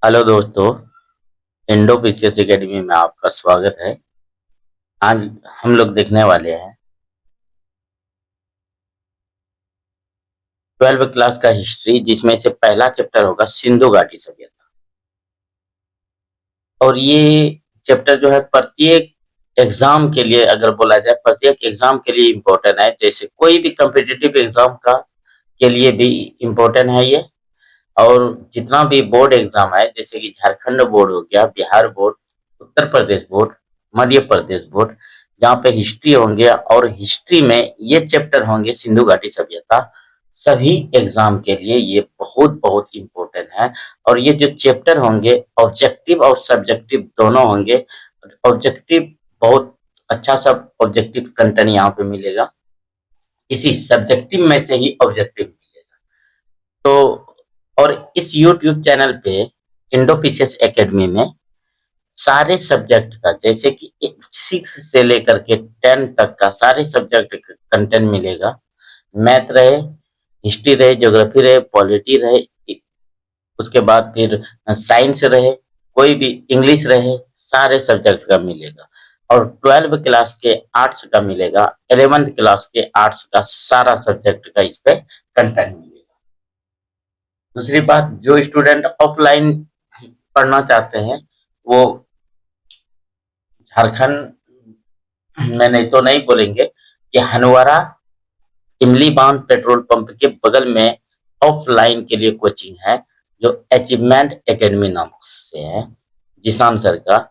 Hello दोस्तों। Indo PCS academy में आपका स्वागत है। आज हम लोग देखने वाले हैं 12वीं क्लास का हिस्ट्री, जिसमें से पहला चैप्टर होगा सिंधु घाटी सभ्यता। और ये चैप्टर जो है प्रत्येक एग्जाम के लिए, अगर बोला जाए प्रत्येक एग्जाम के लिए इम्पोर्टेंट है। जैसे कोई भी कम्पिटिटिव एग्जाम का के लिए भी इम्पोर्टेंट है ये। और जितना भी बोर्ड एग्जाम है, जैसे कि झारखंड बोर्ड हो गया, Bihar board, Uttar Pradesh board, Madhya Pradesh board, जहाँ पे हिस्ट्री होंगे और हिस्ट्री में ये चैप्टर होंगे सिंधु घाटी सभ्यता, सभी एग्जाम के लिए ये बहुत बहुत इम्पोर्टेंट है। और ये जो चैप्टर होंगे ऑब्जेक्टिव और सब्जेक्टिव दोनों होंगे। ऑब्जेक्टिव बहुत अच्छा सा ऑब्जेक्टिव कंटेंट यहाँ पे मिलेगा, इसी सब्जेक्टिव में से ही ऑब्जेक्टिव मिलेगा। तो और इस यूट्यूब चैनल पे इंडो पीसीएस एकेडमी में सारे सब्जेक्ट का, जैसे कि 6 से लेकर के 10 तक का सारे सब्जेक्ट का कंटेंट मिलेगा। मैथ रहे, हिस्ट्री रहे, ज्योग्राफी रहे, पॉलिटी रहे, उसके बाद फिर साइंस रहे, कोई भी इंग्लिश रहे, सारे सब्जेक्ट का मिलेगा। और 12 क्लास के आर्ट्स का मिलेगा, 11th क्लास के आर्ट्स का सारा सब्जेक्ट का इस पे कंटेंट मिलेगा। दूसरी बात, जो स्टूडेंट ऑफलाइन पढ़ना चाहते हैं वो झारखंड में, नहीं तो नहीं बोलेंगे कि हनवारा इमली बांध पेट्रोल पंप के बगल में ऑफलाइन के लिए कोचिंग है, जो अचीवमेंट एकेडमी नाम से है, जिशान सर का।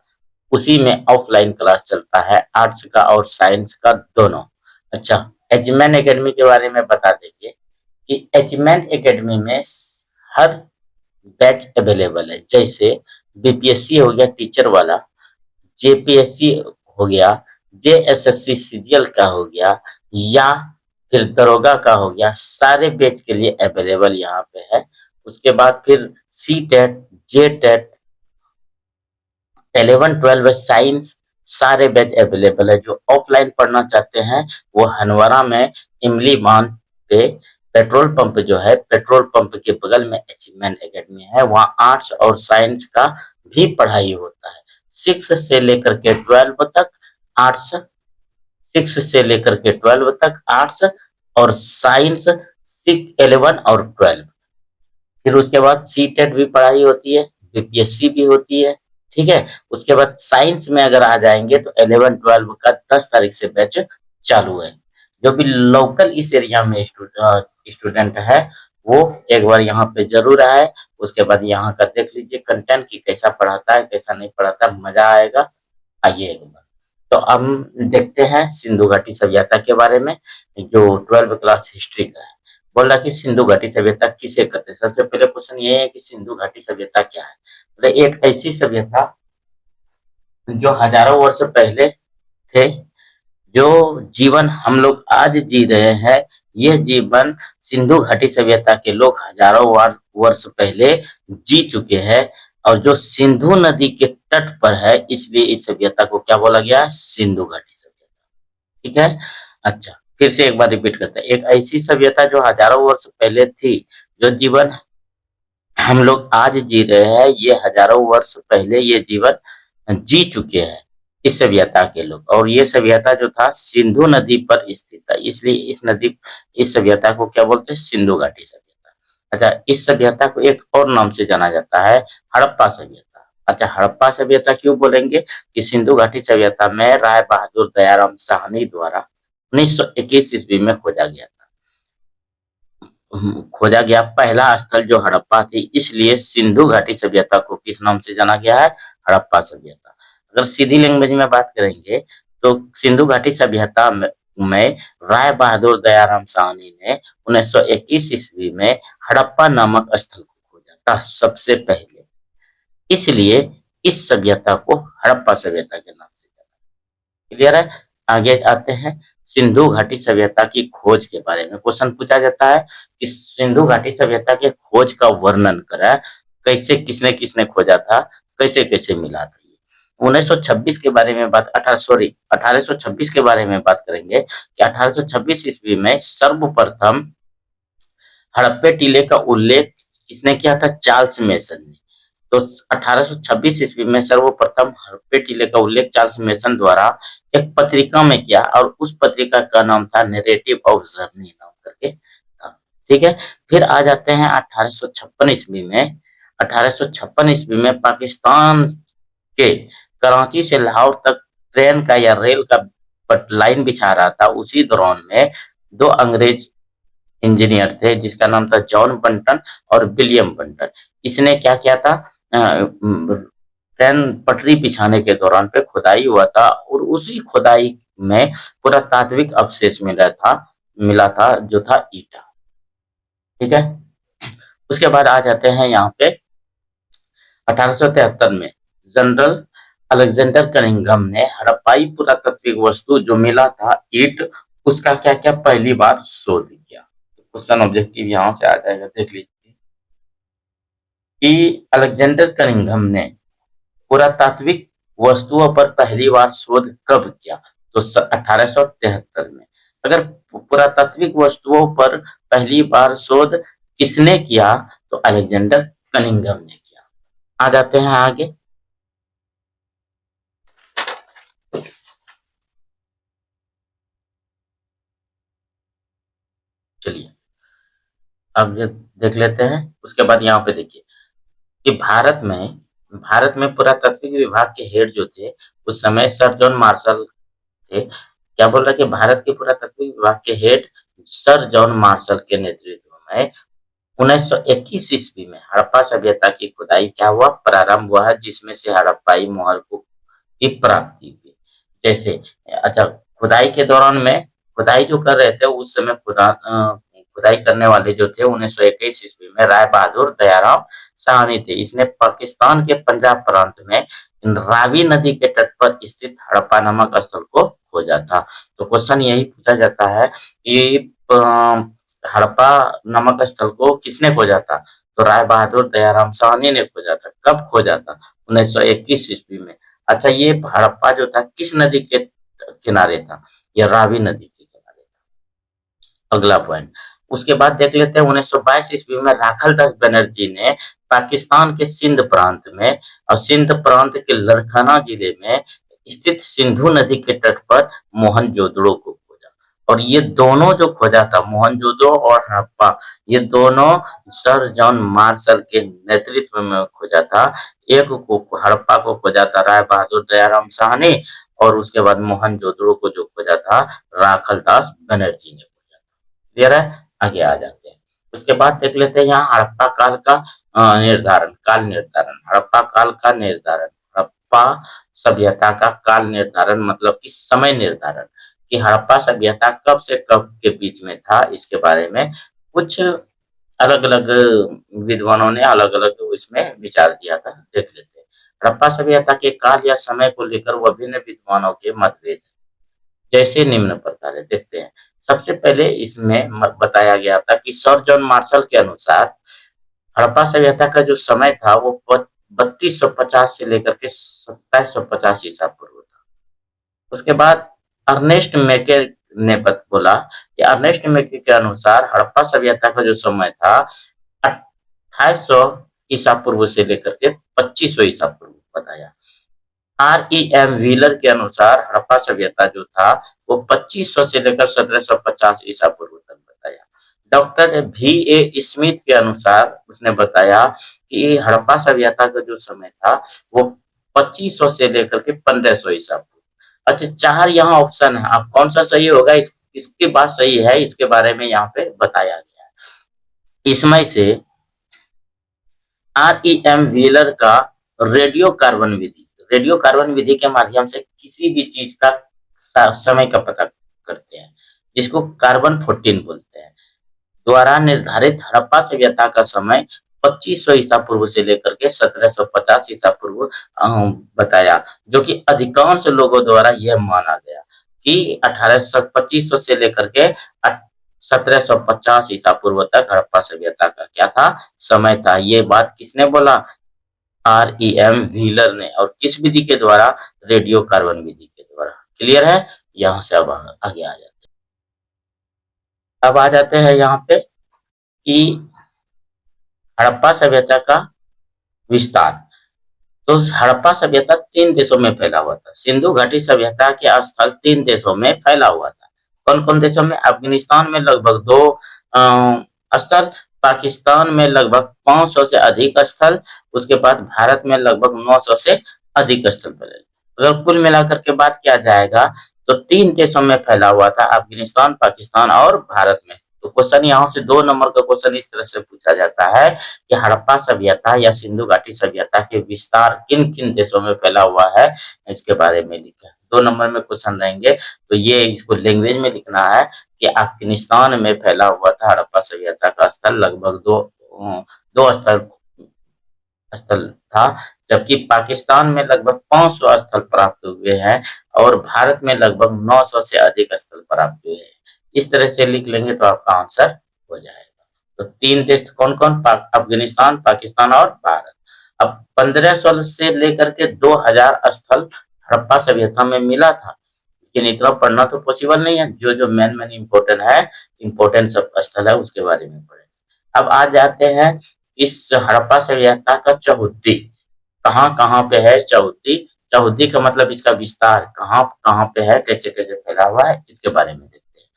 उसी में ऑफलाइन क्लास चलता है, आर्ट्स का और साइंस का दोनों। अच्छा, अचीवमेंट एकेडमी के बारे में बता देंगे कि अचीवमेंट एकेडमी में हर बैच अवेलेबल है। जैसे बीपीएससी हो गया टीचर वाला, जेपीएससी हो गया, जेएसएससी सीजीएल का हो गया, या फिर दरोगा का हो गया, सारे बैच के लिए अवेलेबल यहाँ पे है। उसके बाद फिर सी टेट, जे टेट, 11-12 साइंस, सारे बैच अवेलेबल है। जो ऑफलाइन पढ़ना चाहते हैं वो हनवारा में इमली बांध पे पेट्रोल पंप जो है, पेट्रोल पंप के बगल में अचीवमेंट एकेडमी है, वहाँ आर्ट्स और साइंस का भी पढ़ाई होता है। 6 से लेकर के 12 तक आर्ट्स, 6 से लेकर के 12 तक आर्ट्स और साइंस 6, 11 और 12। फिर उसके बाद सी टेट भी पढ़ाई होती है, बीपीएससी भी होती है। ठीक है, उसके बाद साइंस में अगर आ जाएंगे तो 11-12 का 10 तारीख से बैच चालू है। जो भी लोकल इस एरिया में स्टूडेंट है वो एक बार यहाँ पे जरूर आए। उसके बाद यहाँ का देख लीजिए कंटेंट की कैसा पढ़ाता है, कैसा नहीं पढ़ाता, मजा आएगा। आइए एक बार। तो हम देखते हैं सिंधु घाटी सभ्यता के बारे में, जो 12 क्लास हिस्ट्री का है। बोला कि सिंधु घाटी सभ्यता किसे कहते हैं। सबसे पहले क्वेश्चन ये है कि सिंधु घाटी सभ्यता क्या है। मतलब एक ऐसी सभ्यता जो हजारों वर्ष पहले थे, जो जीवन हम लोग आज जी रहे हैं, यह जीवन सिंधु घाटी सभ्यता के लोग हजारों वर्ष पहले जी चुके हैं। और जो सिंधु नदी के तट पर है, इसलिए इस सभ्यता को क्या बोला गया है, सिंधु घाटी सभ्यता। ठीक है। अच्छा, फिर से एक बार रिपीट करते हैं। एक ऐसी सभ्यता जो हजारों वर्ष पहले थी, जो जीवन हम लोग आज जी रहे हैं, ये हजारों वर्ष पहले ये जीवन जी चुके हैं इस सभ्यता के लोग। और ये सभ्यता जो था सिंधु नदी पर स्थित था, इसलिए इस सभ्यता को क्या बोलते हैं, सिंधु घाटी सभ्यता। अच्छा, इस सभ्यता को एक और नाम से जाना जाता है, हड़प्पा सभ्यता। अच्छा, हड़प्पा सभ्यता क्यों बोलेंगे कि सिंधु घाटी सभ्यता में राय बहादुर दयाराम साहनी द्वारा 1921 ईस्वी में खोजा गया पहला स्थल जो हड़प्पा थी, इसलिए सिंधु घाटी सभ्यता को किस नाम से जाना गया है, हड़प्पा सभ्यता। अगर सीधी लैंग्वेज में बात करेंगे तो सिंधु घाटी सभ्यता में राय बहादुर दयाराम साहनी ने 1921 ईस्वी में हड़प्पा नामक स्थल को खोजा था सबसे पहले, इसलिए इस सभ्यता को हड़प्पा सभ्यता के नाम से जाना। क्लियर है। आगे आते हैं, सिंधु घाटी सभ्यता की खोज के बारे में क्वेश्चन पूछा जाता है कि सिंधु घाटी सभ्यता के खोज का वर्णन करें। कैसे, किसने किसने खोजा था, कैसे कैसे मिला था। 1926 के बारे में बात 1826 के बारे में बात करेंगे कि 1826 ईस्वी में सर्वप्रथम हड़प्पे टीले का उल्लेख किसने किया था, चार्ल्स मेसन ने। तो 1826 ईस्वी में सर्वप्रथम हड़प्पा टीले का उल्लेख चार्ल्स मेसन द्वारा एक पत्रिका में किया और उस पत्रिका का नाम था नैरेटिव ऑफ जर्नी नाम करके था। ठीक है, फिर आ जाते हैं 1856 ईस्वी में। 1856 ईस्वी में पाकिस्तान के कराची से लाहौर तक ट्रेन का या रेल का लाइन बिछा रहा था। उसी दौरान में दो अंग्रेज इंजीनियर थे जिसका नाम था जॉन बंटन और विलियम बंटन। इसने क्या किया था, ट्रेन पटरी बिछाने के दौरान पे खुदाई हुआ था और उसी खुदाई में पुरातात्विक अवशेष मिला था जो था ईटा। ठीक है, उसके बाद आ जाते हैं यहाँ पे 1873 में जनरल अलेक्जेंडर कनिंघम ने हड़प्पाई पुरातात्विक वस्तु जो मिला था ईट, उसका क्या क्या पहली बार शोध किया। क्वेश्चन ऑब्जेक्टिव यहाँ से आ जाएगा, देख लीजिए कि अलेक्जेंडर कनिंघम ने पुरातात्विक वस्तुओं पर पहली बार शोध कब किया, तो 1873 में। अगर पुरातात्विक वस्तुओं पर पहली बार शोध किसने किया, तो अलेक्जेंडर कनिंघम ने किया। आ जाते हैं आगे। चलिए अब ये देख लेते हैं। उसके बाद यहाँ पे देखिए कि भारत में पुरातात्विक विभाग के हेड जो थे उस समय सर जॉन मार्शल थे। क्या बोल रहा है कि भारत के पुरातात्विक विभाग के हेड सर जॉन मार्शल के नेतृत्व में 1921 ईस्वी में हड़प्पा सभ्यता की खुदाई क्या हुआ, प्रारंभ हुआ है, जिसमें से हड़प्पाई मोहर की प्राप्ति हुई। जैसे अच्छा, खुदाई के दौरान में खुदाई जो कर रहे थे उस समय खुदाई करने वाले जो थे 1921 ईस्वी में राय बहादुर दयाराम साहनी थे। इसने पाकिस्तान के पंजाब प्रांत में रावी नदी के तट पर स्थित हड़प्पा नामक स्थल को खोजा था। तो क्वेश्चन यही पूछा जाता है कि हड़प्पा नामक स्थल को किसने खोजा था, तो राय बहादुर दयाराम साहनी ने खोजा था। कब खोजा था, 1921 ईस्वी में। अच्छा, ये हड़प्पा जो था किस नदी के किनारे था, ये रावी नदी के किनारे था। अगला पॉइंट, उसके बाद देख लेते हैं 1922 ईस्वी में राखल दास बनर्जी ने पाकिस्तान के सिंध प्रांत में और सिंध प्रांत के लरखाना जिले में स्थित सिंधु नदी के तट पर मोहनजोदड़ो को खोजा। और ये दोनों जो खोजा था, मोहनजोदड़ो और हड़प्पा, ये दोनों सर जॉन मार्शल के नेतृत्व में खोजा था। एक को हड़प्पा को खोजा था राय बहादुर दयाराम साहनी और उसके बाद मोहनजोदड़ो को जो खोजा था राखल दास बनर्जी ने खोजा। क्लियर है, आगे आ जाते हैं। उसके बाद देख लेते हैं यहाँ हड़प्पा काल का काल निर्धारण। हड़प्पा काल का निर्धारण, हड़प्पा सभ्यता का काल निर्धारण मतलब कि समय निर्धारण, कि हड़प्पा सभ्यता कब से कब के बीच में था, इसके बारे में कुछ अलग अलग विद्वानों ने अलग अलग इसमें विचार दिया था। देख लेते हैं। हड़प्पा सभ्यता के काल या समय को लेकर विभिन्न विद्वानों के मतभेद जैसे निम्न प्रकार है, देखते हैं। सबसे पहले इसमें बताया गया था कि सर जॉन मार्शल के अनुसार हड़प्पा सभ्यता का जो समय था वो 3250 से लेकर के 2750 ईसा पूर्व था। उसके बाद अर्नेस्ट मैके ने बोला कि अर्नेस्ट मैके के अनुसार हड़प्पा सभ्यता का जो समय था 2800 ईसा पूर्व से लेकर के 2500 ईसा पूर्व बताया। REM व्हीलर के अनुसार हड़प्पा सभ्यता जो था वो 2500 से लेकर 1750 ईसा पूर्व तक बताया। डॉक्टर VA स्मिथ के अनुसार उसने बताया कि हड़प्पा सभ्यता का जो समय था वो 2500 से लेकर के 1500 ईसा पूर्व। अच्छा, 4 यहाँ ऑप्शन है, अब कौन सा सही होगा, इसकी बात सही है, इसके बारे में यहाँ पे बताया गया है। इसमें से REM व्हीलर का रेडियो कार्बन विधि के माध्यम से किसी भी चीज का समय का पता करते हैं, जिसको कार्बन 14 बोलते हैं, द्वारा निर्धारित हड़प्पा सभ्यता का समय 2500 ईसा पूर्व से लेकर के 1750 ईसा पूर्व बताया, जो कि अधिकांश लोगों द्वारा यह माना गया कि 2500 से लेकर के 1750 ईसा पूर्व तक हड़प्पा सभ्यता का क्या था, समय था। ये बात किसने बोला, REM व्हीलर ने, और किस विधि के द्वारा, रेडियो कार्बन विधि के द्वारा। क्लियर है, यहां से अब आगे आ जाते हैं। अब आ जाते हैं यहाँ पे कि हड़प्पा सभ्यता का विस्तार। तो हड़प्पा सभ्यता 3 देशों में फैला हुआ था। सिंधु घाटी सभ्यता के स्थल 3 देशों में फैला हुआ था। कौन-कौन देशों में? अफ़गानिस्तान में लगभग 2 स्थल, पाकिस्तान में लगभग 500 से अधिक स्थल, उसके बाद भारत में लगभग 900 से अधिक स्थल फैले। अगर कुल मिलाकर के बात किया जाएगा तो 3 देशों में फैला हुआ था, अफ़गानिस्तान, पाकिस्तान और भारत में। तो क्वेश्चन यहाँ से 2 नंबर का क्वेश्चन इस तरह से पूछा जाता है कि हड़प्पा सभ्यता या सिंधु घाटी सभ्यता के विस्तार किन-किन देशों में फैला हुआ है, इसके बारे में लिखा है। 2 नंबर में क्वेश्चन रहेंगे, तो ये इसको लैंग्वेज में लिखना है कि अफ़गानिस्तान में फैला हुआ था हड़प्पा सभ्यता का स्थल, लगभग 2 स्थल स्थल था, जबकि पाकिस्तान में लगभग 500 स्थल प्राप्त हुए हैं और भारत में लगभग 900 से अधिक स्थल प्राप्त हुए हैं। इस तरह से लिख लेंगे तो आपका आंसर हो जाएगा। तो 3 देश कौन-कौन? अफ़गानिस्तान, पाकिस्तान और भारत। अब 1500 से लेकर के 2000 स्थल हड़प्पा सभ्यता में मिला था, लेकिन इतना पढ़ना तो पॉसिबल नहीं है। जो मेन इम्पोर्टेंट है, इम्पोर्टेंट सब स्थल है उसके बारे में पढ़ें। अब आ जाते हैं इस हड़प्पा सभ्यता का चहुद्दी कहाँ-कहाँ पे है चहुद्दी? चहुद्दी का मतलब इसका विस्तार कहाँ-कहाँ पे है, कैसे-कैसे फैला हुआ है, इसके बारे में देखते हैं।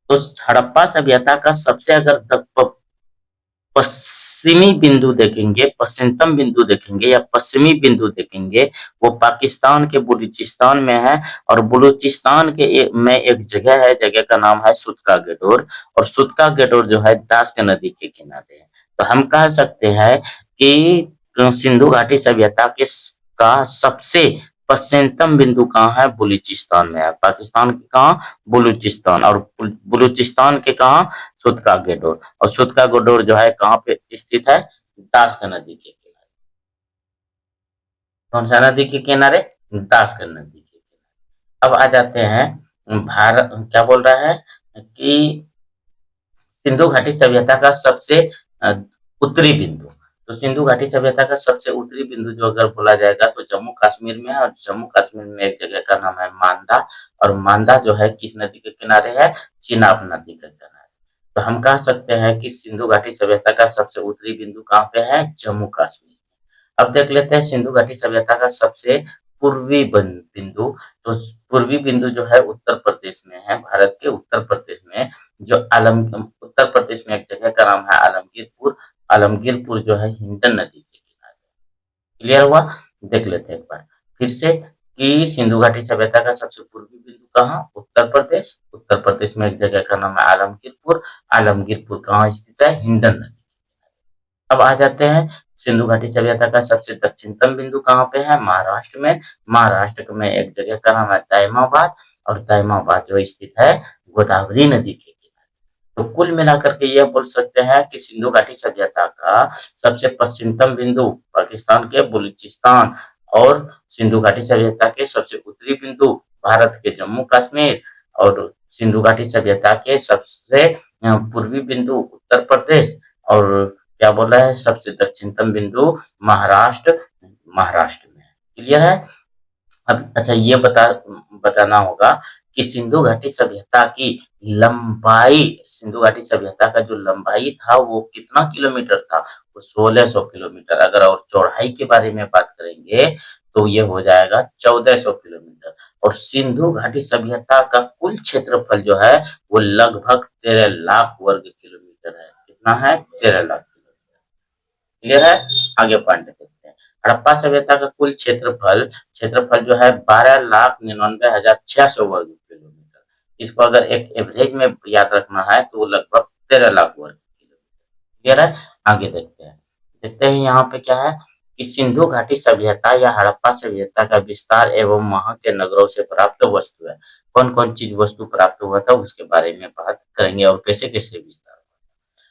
तो हड़प्पा सभ्यता का सबसे अगर पश्चिमी बिंदु देखेंगे, पश्चिमतम बिंदु देखेंगे या पश्चिमी बिंदु देखेंगे, वो पाकिस्तान के बलूचिस्तान में है और बलूचिस्तान के में एक जगह है, जगह का नाम है सुतका गेडोर और सुतका गेडोर जो है दास्क नदी के किनारे है। तो हम कह सकते हैं कि सिंधु घाटी सभ्यता का सबसे पश्चिमतम बिंदु कहाँ है? बलूचिस्तान में है। पाकिस्तान के कहाँ? बलूचिस्तान और बलूचिस्तान के कहाँ? सुतका गेडोर और सुतका गेडोर जो है कहाँ पे स्थित है? दास्क नदी के किनारे। कौन सा नदी के किनारे? दास्क नदी के किनारे। अब आ जाते हैं भारत क्या बोल रहा है कि सिंधु घाटी सभ्यता का सबसे उत्तरी बिंदु। तो सिंधु घाटी सभ्यता का सबसे उत्तरी बिंदु जो अगर बोला जाएगा तो जम्मू कश्मीर में है और जम्मू कश्मीर में एक जगह का नाम है मांदा और मांदा जो है किस नदी के किनारे है? चिनाब नदी के किनारे। तो हम कह सकते हैं कि सिंधु घाटी सभ्यता का सबसे उत्तरी बिंदु कहाँ पे है? जम्मू कश्मीर। अब देख लेते हैं सिंधु घाटी सभ्यता का सबसे पूर्वी बिंदु। तो पूर्वी बिंदु जो है उत्तर प्रदेश में है, भारत के उत्तर प्रदेश में जो उत्तर प्रदेश में एक जगह का नाम है आलमगीरपुर। आलमगीरपुर जो है हिंडन नदी के किनारे। क्लियर हुआ? देख लेते हैं एक बार फिर से कि सिंधु घाटी सभ्यता का सबसे पूर्वी बिंदु कहाँ? उत्तर प्रदेश। उत्तर प्रदेश में एक जगह का नाम है आलमगीरपुर। आलमगीरपुर कहाँ स्थित है? हिंडन नदी। अब आ जाते हैं सिंधु घाटी सभ्यता का सबसे दक्षिणतम बिंदु कहाँ पे है? महाराष्ट्र में। महाराष्ट्र में एक जगह का नाम है दायमाबाद और दायमाबाद जो स्थित है गोदावरी नदी के किनारे। तो कुल मिलाकर के ये बोल सकते हैं कि सिंधु घाटी सभ्यता का सबसे पश्चिमतम बिंदु पाकिस्तान के बलूचिस्तान और सिंधु घाटी सभ्यता के सबसे उत्तरी बिंदु भारत के जम्मू कश्मीर और सिंधु घाटी सभ्यता के सबसे पूर्वी बिंदु उत्तर प्रदेश और क्या बोल रहा है? सबसे दक्षिणतम बिंदु महाराष्ट्र महाराष्ट्र में है। क्लियर है? अब अच्छा ये बताना होगा कि सिंधु घाटी सभ्यता की लंबाई, सिंधु घाटी सभ्यता का जो लंबाई था वो कितना किलोमीटर था? वो 1600 किलोमीटर। अगर और चौड़ाई के बारे में बात करेंगे तो ये हो जाएगा 1400 किलोमीटर और सिंधु घाटी सभ्यता का कुल क्षेत्रफल जो है वो लगभग 13 लाख वर्ग किलोमीटर है। कितना है? 13 लाख किलोमीटर। क्लियर है? आगे पॉइंट देखते हैं। हड़प्पा सभ्यता का कुल क्षेत्रफल जो है 12,99,600 वर्ग किलोमीटर। इसको अगर एक एवरेज में याद रखना है तो वो लगभग 13 लाख वर्ग किलोमीटर। क्लियर है? आगे देखते हैं यहाँ पे क्या है कि सिंधु घाटी सभ्यता या हड़प्पा सभ्यता का विस्तार एवं वहां के नगरों से प्राप्त वस्तु है। कौन कौन चीज वस्तु प्राप्त हुआ था उसके बारे में बात करेंगे और कैसे कैसे विस्तार हुआ।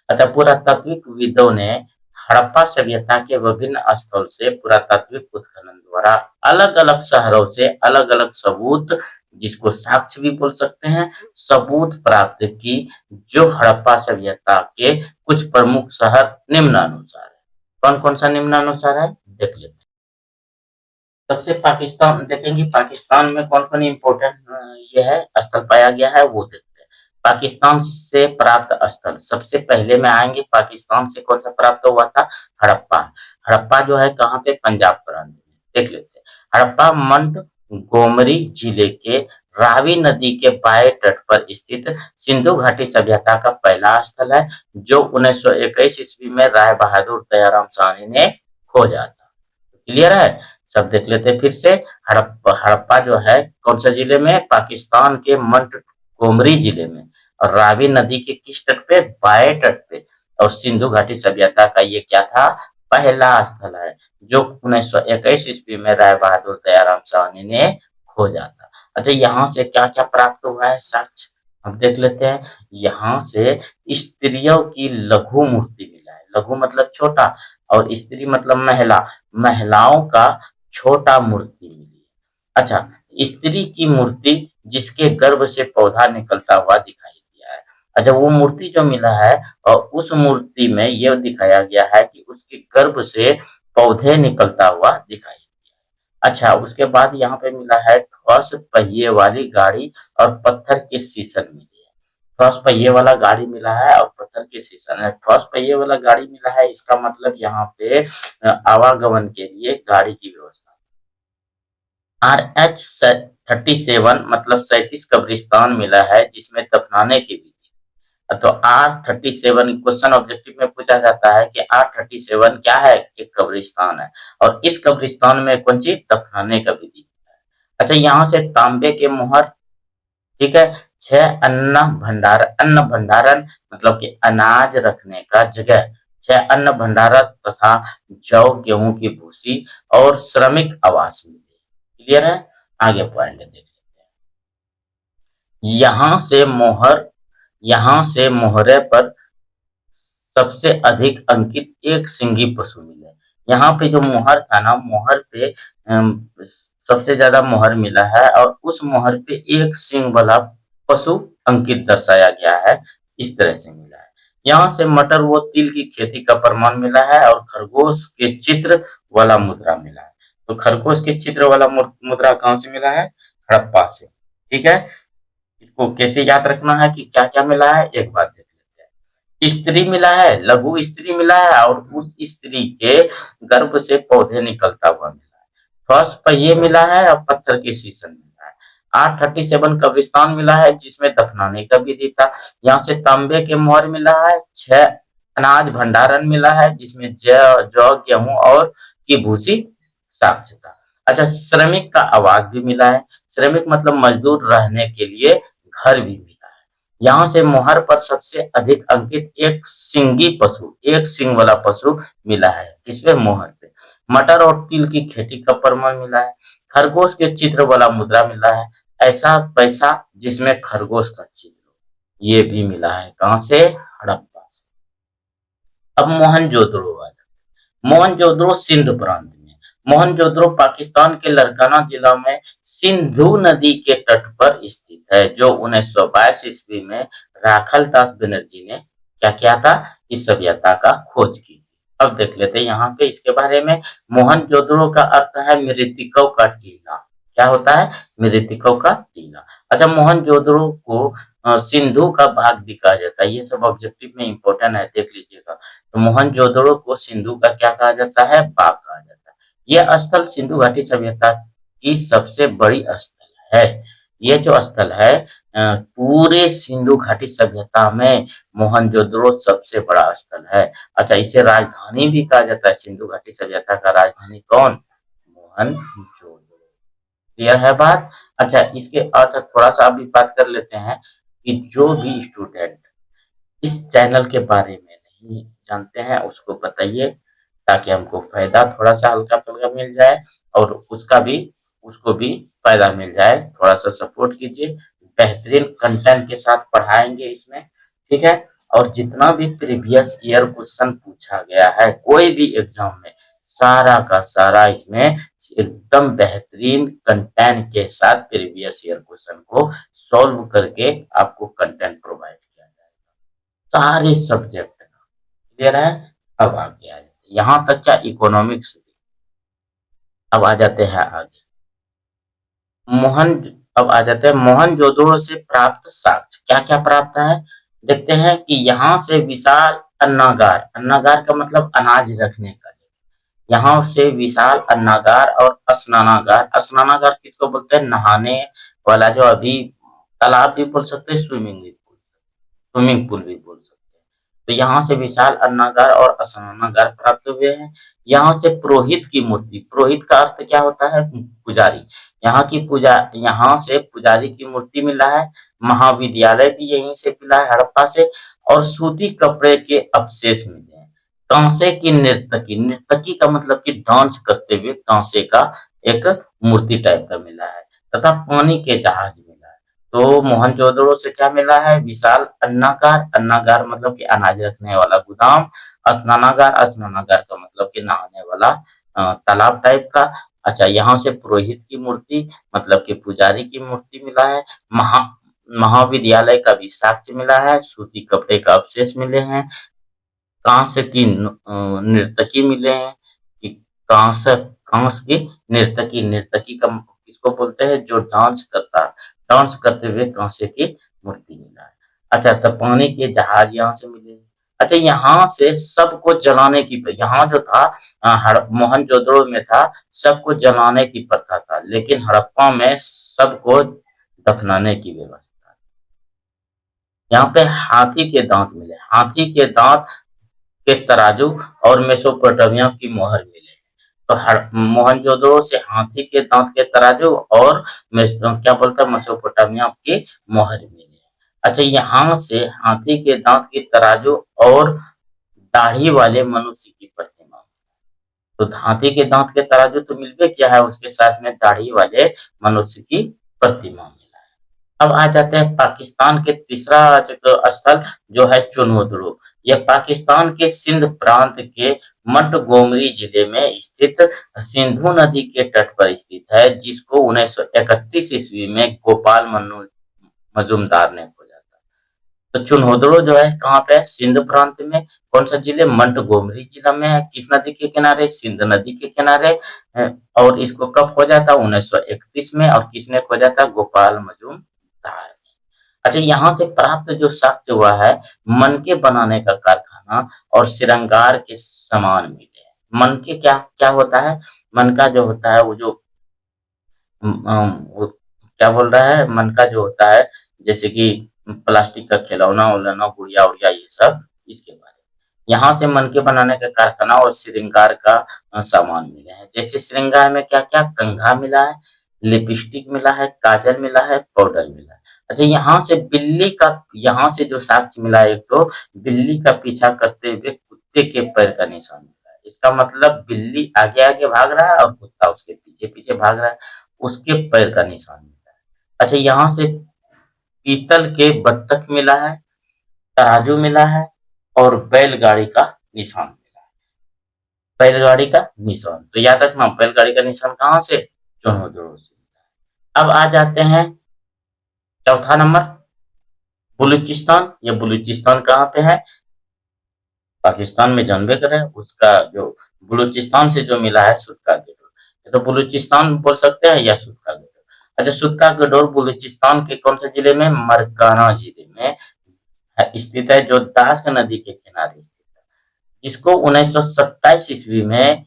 अतः पुरातात्विकविदों ने हड़प्पा सभ्यता के विभिन्न स्थल से पुरातात्विक उत्खनन द्वारा अलग-अलग शहरों से अलग-अलग सबूत, जिसको साक्ष्य भी बोल सकते हैं, सबूत प्राप्त की जो हड़प्पा सभ्यता के कुछ प्रमुख शहर निम्नानुसार है। कौन-कौन सा निम्नानुसार है? देख लेते हैं। सबसे पाकिस्तान देखेंगे, पाकिस्तान में कौन-कौन इम्पोर्टेंट ये है स्थल पाया गया है वो देखते हैं। पाकिस्तान से प्राप्त स्थल सबसे पहले में आएंगे। पाकिस्तान से कौन सा प्राप्त हुआ था? हड़प्पा। हड़प्पा जो है कहाँ पे, पंजाब प्रांत में। देख लेते हैं, हड़प्पा मोंटगोमरी जिले के रावी नदी के बाएं तट पर स्थित सिंधु घाटी सभ्यता का पहला स्थल है, जो 1921 ईस्वी में राय बहादुर दयाराम साहनी ने खोजा था। क्लियर है? सब देख लेते हैं फिर से। हड़प्पा जो है कौन सा जिले में, पाकिस्तान के मोंटगोमरी जिले में, और रावी नदी के किस तट पे, बाएं तट पे। और सिंधु घाटी सभ्यता का ये क्या था, पहला स्थल है, जो 1921 ईस्वी में राय बहादुर दयाराम साहनी ने खोजा था। अच्छा, यहाँ से क्या क्या प्राप्त हुआ है साक्ष्य, हम देख लेते हैं। यहाँ से स्त्रियों की लघु मूर्ति मिला है, लघु मतलब छोटा, और स्त्री मतलब महिला, महिलाओं का छोटा मूर्ति मिली है। अच्छा, स्त्री की मूर्ति जिसके गर्भ से पौधा निकलता हुआ दिखाई दिया है। अच्छा, वो मूर्ति जो मिला है, और उस मूर्ति में यह दिखाया गया है कि उसके गर्भ से पौधे निकलता हुआ दिखाई दिया। अच्छा, उसके बाद यहाँ पे मिला है ठोस पहिए वाली गाड़ी और पत्थर के शीशन मिले हैं। ठोस पहिए वाला गाड़ी मिला है और पत्थर के शीशन है। ठोस पहिए वाला गाड़ी मिला है, इसका मतलब यहाँ पे आवागमन के लिए गाड़ी की व्यवस्था। RH-37 मतलब 37 कब्रिस्तान मिला है, जिसमें दफनाने की विधि। तो R-37 क्वेश्चन ऑब्जेक्टिव में पूछा जाता है कि R-37 क्या है, एक कब्रिस्तान है, और इस कब्रिस्तान में कौन सी, दफनाने का विधि। अच्छा, यहाँ से तांबे के मोहर, ठीक है। 6 अन्न भंडारण मतलब कि अनाज रखने का जगह, 6 अन्न भंडारण तथा जौ गेहूं की भूसी और श्रमिक आवास मिले। क्लियर है? आगे पॉइंट देख लेते हैं। यहाँ से मोहरे पर सबसे अधिक अंकित एक सिंगी पशु मिले। यहाँ पे जो मोहर था ना, मोहर पे सबसे ज्यादा मोहर मिला है, और उस मोहर पे एक सिंग वाला पशु अंकित दर्शाया गया है, इस तरह से मिला है। यहाँ से मटर व तिल की खेती का प्रमाण मिला है, और खरगोश के चित्र वाला मुद्रा मिला है। तो खरगोश के चित्र वाला मुद्रा कहाँ से मिला है, हड़प्पा से। ठीक है, इसको कैसे याद रखना है कि क्या क्या मिला है, एक बार देख लेते हैं। स्त्री मिला है, लघु स्त्री मिला है, और उस स्त्री के गर्भ से पौधे निकलता हुआ मिला है। ठोस पहिए मिला है, और पत्थर के शीशन मिला है। R-37 कब्रिस्तान मिला है, जिसमें दफनाने का विधि था। यहाँ से तांबे के मोहर मिला है। 6 अनाज भंडारण मिला है, जिसमें जौ गेहूं और की भूसी साक्ष्य था। अच्छा, श्रमिक का आवास भी मिला है। श्रमिक मतलब मजदूर रहने के लिए घर भी मिला है। यहाँ से मोहर पर सबसे अधिक अंकित एक सिंगी पशु, एक सिंग वाला पशु मिला है, किसपे, मोहर पे। मटर और तिल की खेती का प्रमाण मिला है। खरगोश के चित्र वाला मुद्रा मिला है। ऐसा पैसा जिसमें खरगोश का चित्र, ये भी मिला है, कहाँ से, हड़प्पा से। अब मोहनजोदड़ो आ जाते हैं। मोहनजोदड़ो सिंध प्रांत में। मोहनजोदड़ो पाकिस्तान के लड़काना जिला में सिंधु नदी के तट पर स्थित है, जो 1922 ईस्वी में राखल दास बनर्जी ने क्या किया था, इस सभ्यता का खोज की। अब देख लेते हैं यहाँ पे इसके बारे में। मोहनजोदड़ो का अर्थ है मृतकों का टीला। क्या होता है, मृतकों का टीला। अच्छा, मोहनजोदड़ो को सिंधु का भाग भी कहा जाता है, ये सब ऑब्जेक्टिव में इंपॉर्टेंट है, देख लीजिएगा। तो मोहनजोदड़ो को सिंधु का क्या कहा जाता है, भाग कहा जाता है। यह स्थल सिंधु घाटी सभ्यता की सबसे बड़ी स्थल है। ये जो स्थल है पूरे सिंधु घाटी सभ्यता में मोहनजोदड़ो सबसे बड़ा स्थल है। अच्छा, इसे राजधानी भी कहा जाता है, सिंधु घाटी सभ्यता का राजधानी कौन, मोहनजोदड़ो। क्लियर है बात? अच्छा, इसके अर्थ थोड़ा सा अभी बात कर लेते हैं कि जो भी स्टूडेंट इस चैनल के बारे में नहीं जानते हैं उसको बताइए, ताकि हमको फायदा थोड़ा सा हल्का फुल्का मिल जाए, और उसको भी फायदा मिल जाए। थोड़ा सा सपोर्ट कीजिए, बेहतरीन कंटेंट के साथ पढ़ाएंगे इसमें, ठीक है। और जितना भी प्रीवियस ईयर क्वेश्चन पूछा गया है कोई भी एग्जाम में, सारा का सारा इसमें एकदम बेहतरीन कंटेंट के साथ प्रीवियस ईयर क्वेश्चन को सॉल्व करके आपको कंटेंट प्रोवाइड किया जाएगा, सारे सब्जेक्ट का। क्लियर है? अब आगे आ जाते हैं, यहाँ तक क्या, इकोनॉमिक्स। अब आ जाते हैं आगे। मोहन अब आ जाते हैं मोहनजोदड़ो से प्राप्त साक्ष्य, क्या क्या प्राप्त है, देखते हैं कि यहाँ से विशाल अन्नागार, अन्नागार का मतलब अनाज रखने का जगह, यहाँ से विशाल अन्नागार और स्नानागार, स्नानागार किसको बोलते हैं? नहाने वाला जो अभी तालाब भी बोल सकते हैं, स्विमिंग पूल भी बोल सकते हैं। तो यहाँ से विशाल अन्नागार और स्नानागार प्राप्त हुए हैं। यहाँ से पुरोहित की मूर्ति, पुरोहित का अर्थ क्या होता है? पुजारी। यहाँ से पुजारी की मूर्ति मिला है। महाविद्यालय भी यहीं से मिला है, हड़प्पा से। और सूती कपड़े के अवशेष मिले हैं। कांसे की नर्तकी, नर्तकी का मतलब कि डांस करते हुए कांसे का एक मूर्ति टाइप का मिला है। तथा पानी के जहाज मिला है। तो मोहनजोदड़ो से क्या मिला है? विशाल अन्नागार, अन्नागार मतलब कि अनाज रखने वाला गोदाम। स्नानागार, स्नानागार का मतलब कि नहाने वाला तालाब टाइप का। अच्छा, यहाँ से पुरोहित की मूर्ति मतलब कि पुजारी की मूर्ति मिला है। महा महाविद्यालय का भी साक्ष्य मिला है। सूती कपड़े का अवशेष मिले हैं। कांस्य की नर्तकी मिले हैं कि कांस्य कांस्य की नर्तकी, नर्तकी का किसको बोलते हैं? जो डांस करता, डांस करते हुए कांस्य की मूर्ति मिला है। अच्छा, तो पानी के जहाज यहाँ से मिले। अच्छा, यहाँ से सबको जलाने की, यहाँ जो था मोहनजोदड़ो में था सबको जलाने की प्रथा था, लेकिन हड़प्पा में सबको दफनाने की व्यवस्था। यहाँ पे हाथी के दांत मिले, हाथी के दांत के तराजू और मेसोपोटामिया की मोहर मिले। तो मोहनजोदड़ो से हाथी के दांत के तराजू और क्या बोलता है, मेसोपोटामिया की मोहर मिली। अच्छा, यहाँ से हाथी के दांत के तराजू और दाढ़ी वाले मनुष्य की प्रतिमा। तो हाथी के दांत के तराजू तो मिल गए, क्या है उसके साथ में दाढ़ी वाले मनुष्य की प्रतिमा मिला है। अब आ जाते हैं पाकिस्तान के तीसरा स्थल जो है चुनवदुरु। यह पाकिस्तान के सिंध प्रांत के मटगोमरी जिले में स्थित सिंधु नदी के तट पर स्थित है, जिसको 1931 ईस्वी में गोपाल मजूमदार ने खोजा था। तो चुनहोदड़ो जो है कहाँ पे है? सिंध प्रांत में। कौन सा जिले? मटगोमरी जिला में है। किस नदी के किनारे? सिंध नदी के किनारे। और इसको कब खोजा था? 1931 में। और किसने खोजा था? गोपाल मजूमदार। अच्छा, यहाँ से प्राप्त जो साक्ष्य हुआ है, मन के बनाने का कारखाना और श्रृंगार के सामान मिले हैं। मन के क्या क्या होता है? मन का जो होता है वो जो वो क्या बोल रहा है, मन का जो होता है जैसे कि प्लास्टिक का खिलौना उलौना, गुड़िया उड़िया, ये सब इसके बारे में। यहाँ से मन के बनाने का कारखाना और श्रृंगार का सामान मिले हैं। जैसे श्रृंगार में क्या क्या? कंघा मिला है, लिपस्टिक मिला है, काजल मिला है, पाउडर मिला है। अच्छा, यहाँ से जो साक्ष्य मिला है, एक तो बिल्ली का पीछा करते हुए कुत्ते के पैर का निशान मिला है। इसका मतलब बिल्ली आगे आगे भाग रहा है और कुत्ता उसके पीछे पीछे भाग रहा है, उसके पैर का निशान मिला है। अच्छा, यहाँ से पीतल के बत्तख मिला है, तराजू मिला है और बैलगाड़ी का निशान मिला है। बैलगाड़ी का निशान तो याद रखना, बैलगाड़ी का निशान कहाँ से? चुनहोदड़ो से। अब आ जाते हैं चौथा नंबर, बलूचिस्तान। ये बलूचिस्तान कहाँ पे है? पाकिस्तान में जानबे करे। उसका जो बलूचिस्तान से जो मिला है सुटका गडोर, तो बलूचिस्तान बोल सकते हैं या सुटका गडोर। अच्छा, सुटका गडोर बलूचिस्तान के कौन से जिले में? मरकाना जिले में स्थित है, जो दास नदी के किनारे स्थित है, जिसको 1927 ईस्वी में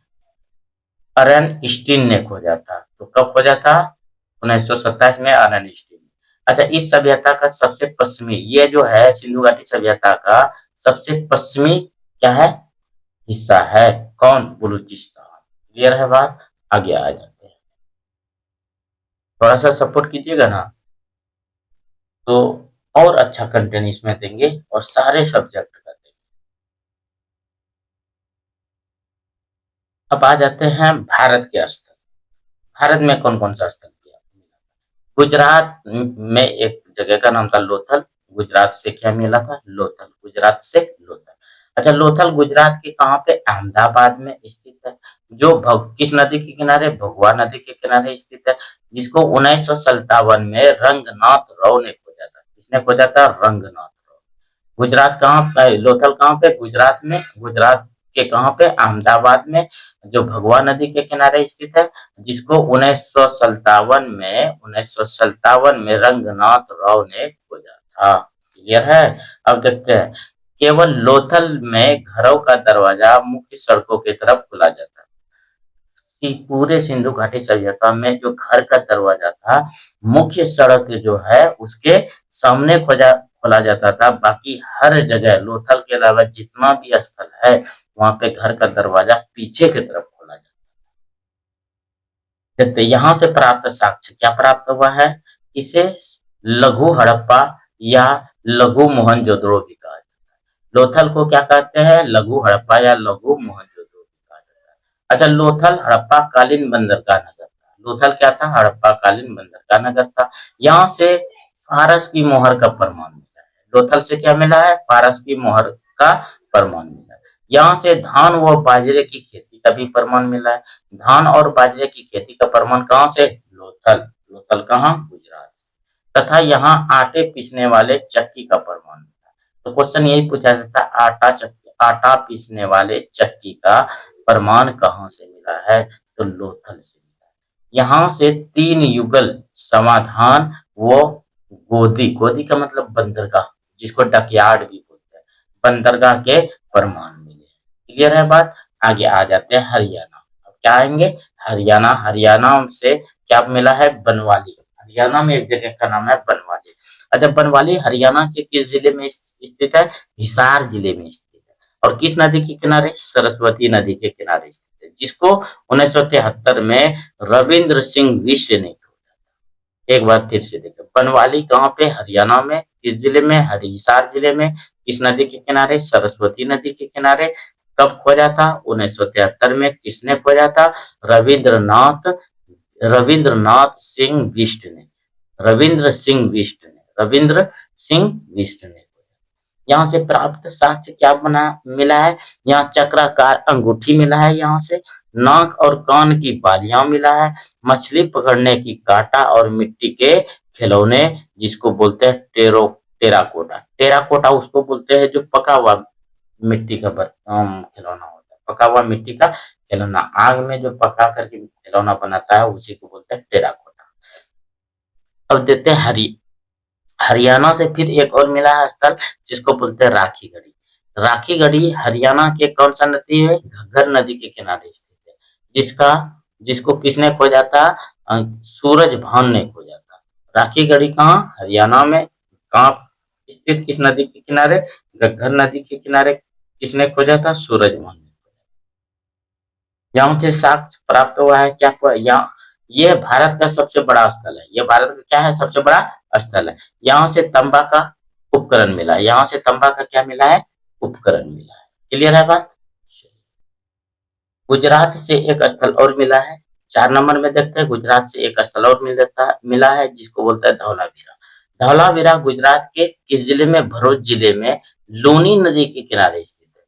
अर्नस्टीन ने खोजा था। तो कब खोजा था? 1927 में अर्नस्टीन। अच्छा, इस सभ्यता का सबसे पश्चिमी, ये जो है सिंधु घाटी सभ्यता का सबसे पश्चिमी क्या है? हिस्सा है। कौन? बलूचिस्तान। क्लियर है बात? आगे आ जाते हैं, थोड़ा सा सपोर्ट कीजिएगा ना, तो और अच्छा कंटेंट इसमें देंगे और सारे सब्जेक्ट का देंगे। अब आ जाते हैं भारत के स्थल। भारत में कौन कौन सा स्थल किया? गुजरात में एक जगह का नाम था लोथल। गुजरात से क्या मिला था? लोथल। गुजरात से लोथल। अच्छा, लोथल गुजरात के कहाँ पे? अहमदाबाद में स्थित है, जो किस नदी के किनारे? भगवा नदी के किनारे स्थित है, जिसको 1957 में रंगनाथ राव ने खोजा था। किसने खोजा था? रंगनाथ राव। गुजरात कहाँ पे? लोथल कहाँ पे? गुजरात में। गुजरात के कहाँ पे? अहमदाबाद में, जो भगवा नदी के किनारे स्थित है, जिसको 1957 में रंगनाथ राव ने खोजा था। क्लियर है? अब देखते हैं, केवल लोथल में घरों का दरवाजा मुख्य सड़कों की तरफ खुला जाता है। पूरे सिंधु घाटी सभ्यता में जो घर का दरवाजा था, मुख्य सड़क जो है उसके सामने खोजा खोला जाता था। बाकी हर जगह लोथल के अलावा जितना भी स्थल है, वहां पे घर का दरवाजा पीछे की तरफ खोला जाता है। देखते यहाँ से प्राप्त साक्ष्य क्या प्राप्त हुआ है? इसे लघु हड़प्पा या लघु मोहनजोदड़ो भी कहा जाता है। लोथल को क्या कहते हैं? लघु हड़प्पा या लघु मोहनजोदड़ो भी कहा जाता है। अच्छा, लोथल हड़प्पा कालीन बंदरगाह नगर था। लोथल क्या था? हड़प्पा कालीन बंदरगाह नगर था। यहाँ से फारस की मोहर का प्रमाण मिला है। लोथल से क्या मिला है? फारस की मोहर का प्रमाण मिला है। यहाँ से धान व बाजरे की खेती का भी प्रमाण मिला है। धान और बाजरे की खेती का प्रमाण कहाँ से? लोथल। लोथल कहाँ? गुजरात। तथा यहाँ आटे पीसने वाले चक्की का प्रमाण मिला। तो क्वेश्चन यही पूछा जाता है, आटा पीसने वाले चक्की का प्रमाण कहाँ से मिला है? तो लोथल से मिला है। यहाँ से 3 युगल समाधान वो गोदी, गोदी का मतलब बंदरगाह, जिसको डकयार्ड भी बोलते हैं, बंदरगाह के प्रमाण मिले। क्लियर है बात? आगे आ जाते हैं हरियाणा। अब क्या आएंगे? हरियाणा। हरियाणा से क्या मिला है? बनवाली। हरियाणा में एक जगह का नाम है बनवाली। अच्छा, बनवाली हरियाणा के किस जिले में स्थित है? हिसार जिले में स्थित है। और किस नदी के किनारे? सरस्वती नदी के किनारे स्थित है, जिसको 1973 में रविंद्र सिंह बिष्ट ने खोजा। एक बार फिर से देखो, बनवाली कहाँ पे? हरियाणा में। किस जिले में? हिसार जिले में। किस नदी के किनारे? सरस्वती नदी के किनारे। कब खोजा था? 1973 में। किसने खोजा था? रविंद्रनाथ रविंद्रनाथ सिंह बिष्ट ने। रविंद्र सिंह बिष्ट ने। रविंद्र सिंह बिष्ट ने। यहाँ से प्राप्त साक्ष्य क्या बना मिला है? यहाँ चक्राकार अंगूठी मिला है। यहाँ से नाक और कान की बालियां मिला है। मछली पकड़ने की कांटा और मिट्टी के खिलौने, जिसको बोलते हैं टेराकोटा। टेराकोटा उसको बोलते हैं जो पका हुआ मिट्टी का खिलौना होता है। पका हुआ मिट्टी का खिलौना, आग में जो पका करके खिलौना बनाता है, उसी को बोलते हैं टेराकोटा। अब देखते हैं हरियाणा से फिर एक और मिला है स्थल, जिसको बोलते हैं राखी गढ़ी। राखी गढ़ी हरियाणा के कौन सा नदी है? घग्गर नदी के किनारे स्थित है। जिसका जिसको किसने खोजा था? सूरज भान ने खोजा था। राखी गढ़ी कहाँ? हरियाणा में। कहाँ स्थित? किस नदी के किनारे? घग्गर नदी के किनारे। किसने खोजा था? सूरज भान ने। यहाँ से साक्ष्य प्राप्त हुआ है क्या? यहाँ ये भारत का सबसे बड़ा स्थल है। ये भारत का क्या है? सबसे बड़ा स्थल है। यहाँ से तांबा का उपकरण मिला है। यहाँ से तांबा का क्या मिला है? उपकरण मिला है। क्लियर है बात? गुजरात से एक स्थल और मिला है। 4 नंबर में देखते हैं, गुजरात से एक स्थल और मिला है, जिसको बोलता है धौलावीरा। धौलावीरा गुजरात के किस जिले में? भरूच जिले में लूनी नदी के किनारे स्थित है।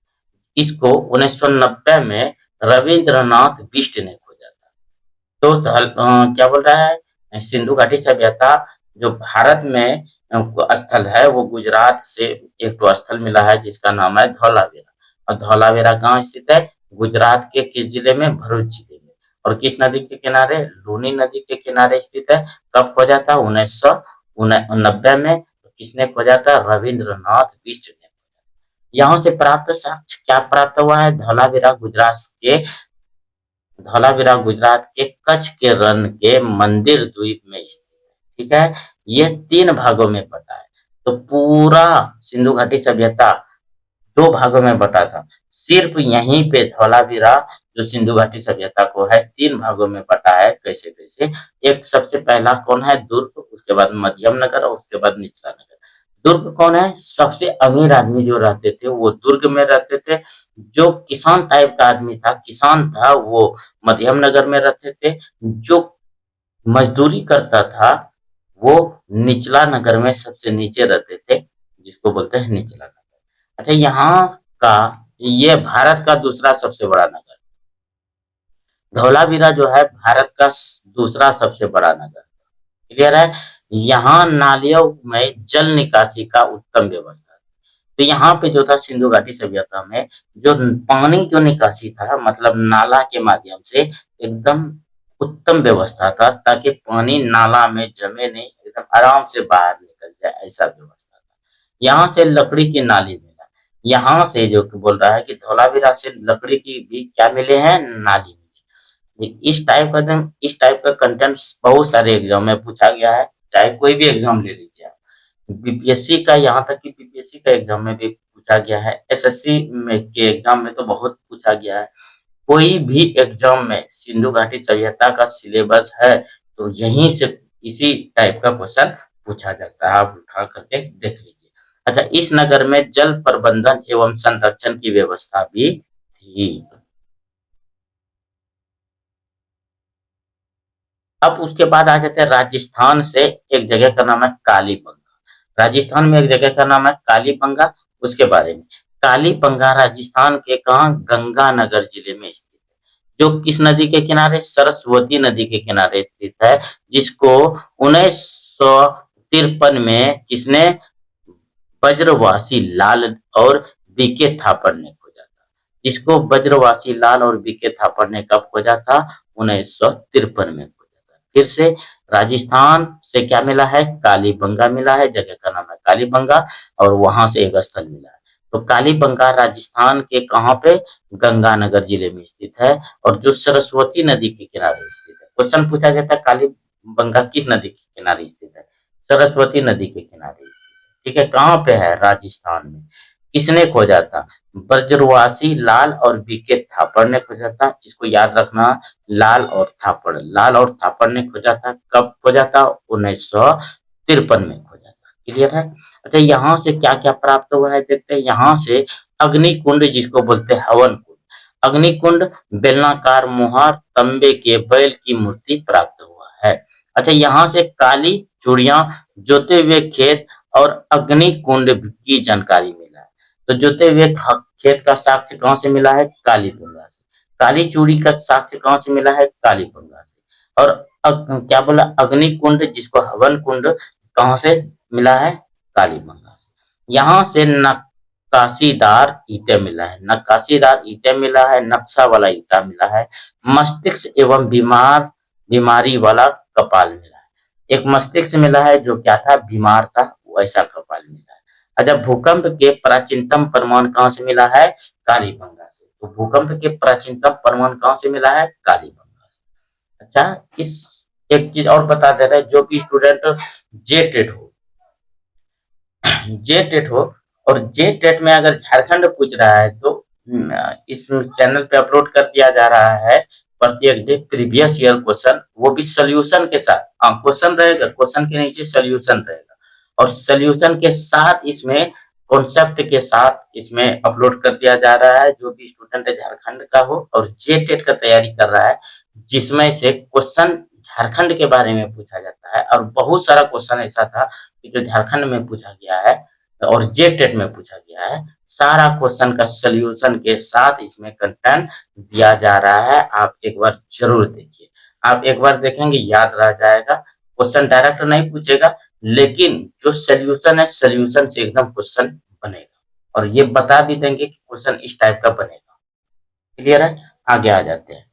इसको 1990 में रविंद्रनाथ बिष्ट ने खोजा था। तो क्या बोल रहा है? सिंधु घाटी सभ्यता जो भारत में स्थल है, वो गुजरात से एक तो स्थल मिला है, जिसका नाम है धौलावीरा। और धौलावीरा कहाँ स्थित है? गुजरात के किस जिले में? भरूच जिले में। और किस नदी के किनारे? लूनी नदी के किनारे स्थित है। कब खोजा था? 1990 में। तो किसने खोजा था? रविंद्रनाथ बिष्ट ने। यहाँ से प्राप्त साक्ष्य क्या प्राप्त हुआ है? धौलावीरा गुजरात के कच्छ के रण के मंदिर द्वीप में स्थित है। ठीक है, ये 3 भागों में बटा है। तो पूरा सिंधु घाटी सभ्यता 2 भागों में बटा था। सिर्फ यहीं पे धौलावीरा जो सिंधु घाटी सभ्यता को है 3 भागों में बटा है। कैसे कैसे? एक सबसे पहला कौन है? दुर्ग, उसके बाद मध्यम नगर और उसके बाद निचला नगर। दुर्ग कौन है? सबसे अमीर आदमी जो रहते थे वो दुर्ग में रहते थे। जो किसान टाइप का आदमी था, किसान था, वो मध्यम नगर में रहते थे। जो मजदूरी करता था वो निचला नगर में सबसे नीचे रहते थे, जिसको बोलते हैं निचला नगर। अच्छा, यहाँ का ये भारत का दूसरा सबसे बड़ा नगर। धौलावीरा जो है भारत का दूसरा सबसे बड़ा नगर। क्लियर है? यहाँ नालियों में जल निकासी का उत्तम व्यवस्था। तो यहाँ पे जो था सिंधु घाटी सभ्यता में जो पानी जो निकासी था, मतलब नाला के माध्यम से एकदम उत्तम व्यवस्था था, ताकि पानी नाला में जमे नहीं, एकदम आराम से बाहर निकल जाए, ऐसा व्यवस्था था। यहाँ से लकड़ी की नाली मिला। यहाँ से जो बोल रहा है कि धौलावीरा से लकड़ी की भी क्या मिले हैं? नाली मिली। इस टाइप का कंटेंट बहुत सारे एग्जाम में पूछा गया है, चाहे कोई भी एग्जाम ले लीजिए आप। बीपीएससी का, यहाँ तक कि बीपीएससी का एग्जाम में भी पूछा गया है, एसएससी में के एग्जाम में तो बहुत पूछा गया है। कोई भी एग्जाम में सिंधु घाटी सभ्यता का सिलेबस है तो यहीं से इसी टाइप का क्वेश्चन पूछा जाता है, आप उठा करके देख लीजिए। अच्छा, इस नगर में जल प्रबंधन एवं संरक्षण की व्यवस्था भी थी। अब उसके बाद आ जाते हैं राजस्थान से, एक जगह का नाम है कालीबंगा। राजस्थान में एक जगह का नाम है कालीबंगा, उसके बारे में। कालीबंगा राजस्थान के कहा, गंगानगर जिले में स्थित है, जो किस नदी के किनारे, सरस्वती नदी के किनारे स्थित है, जिसको 1953 में किसने, बज्रवासी लाल और बीके थापड़ ने खोजा था। जिसको बज्रवासी लाल और बीके थापड़ ने कब खोजा था, 1953 में खोजा था। फिर से राजस्थान से क्या मिला है, कालीबंगा मिला है, जगह का नाम है कालीबंगा, और वहां से एक स्थल मिला है। तो कालीबंगा राजस्थान के कहां पे, गंगानगर जिले में स्थित है, और जो सरस्वती नदी के किनारे स्थित है। क्वेश्चन पूछा जाता है कालीबंगा किस नदी के किनारे स्थित है, सरस्वती नदी के किनारे। ठीक है, कहाँ पे है, राजस्थान में। किसने खोजा था, ब्रजवासी लाल और बीके थापड़ ने खोजा था। इसको याद रखना, लाल और थापड़ ने खोजा था। कब खोजा था, 1953 में खोजा था। क्लियर है। अच्छा, यहाँ से क्या क्या प्राप्त हुआ है देखते हैं। यहाँ से अग्निकुंड, जिसको बोलते हैं हवन कुंड, अग्निकुंड, बेलनाकार मुहार, तांबे के बैल की मूर्ति प्राप्त हुआ है। अच्छा, यहाँ से काली चूड़ियां, जोते हुए खेत और अग्नि कुंड की जानकारी मिला है। तो जोते हुए खेत का साक्ष्य कहाँ से मिला है, कालीबंगा से। काली चूड़ी का साक्ष्य कहाँ से मिला है, कालीबंगा से। और क्या बोला, अग्नि कुंड, जिसको हवन कुंड, कहाँ से मिला है, कालीबंगा से। यहाँ से नक्काशीदार ईंटें मिला है, नक्काशीदार ईंटें मिला है, नक्शा वाला ईंटा मिला है। मस्तिष्क एवं बीमारी वाला कपाल मिला है। एक मस्तिष्क मिला है जो क्या था, बीमार था, वैसा कपाल मिला है। अच्छा, भूकंप के प्राचीनतम प्रमाण कहाँ से मिला है, कालीबंगा से। तो भूकंप के प्राचीनतम प्रमाण कहाँ से मिला है, कालीबंगा से। अच्छा, इस एक चीज और बता दे रहे हैं, जो भी स्टूडेंट जे टेट हो, जे टेट हो, और जे टेट में अगर झारखंड पूछ रहा है तो इस चैनल पे अपलोड कर दिया जा रहा है प्रत्येक डे प्रीवियस ईयर क्वेश्चन, वो भी सोल्यूशन के साथ। हाँ, क्वेश्चन रहेगा, क्वेश्चन के नीचे सोल्यूशन रहेगा, और सोल्यूशन के साथ इसमें कॉन्सेप्ट के साथ इसमें अपलोड कर दिया जा रहा है। जो भी स्टूडेंट झारखंड का हो और जे टेट का तैयारी कर रहा है, जिसमें से क्वेश्चन झारखंड के बारे में पूछा जाता है, और बहुत सारा क्वेश्चन ऐसा था कि जो झारखंड में पूछा गया है और जे टेट में पूछा गया है, सारा क्वेश्चन का सोल्यूशन के साथ इसमें कंटेंट दिया जा रहा है। आप एक बार जरूर देखिए, आप एक बार देखेंगे याद रह जाएगा। क्वेश्चन डायरेक्ट नहीं पूछेगा, लेकिन जो सोल्यूशन है, सोल्यूशन से एकदम क्वेश्चन बनेगा, और ये बता भी देंगे कि क्वेश्चन इस टाइप का बनेगा। क्लियर है, आगे आ जाते हैं।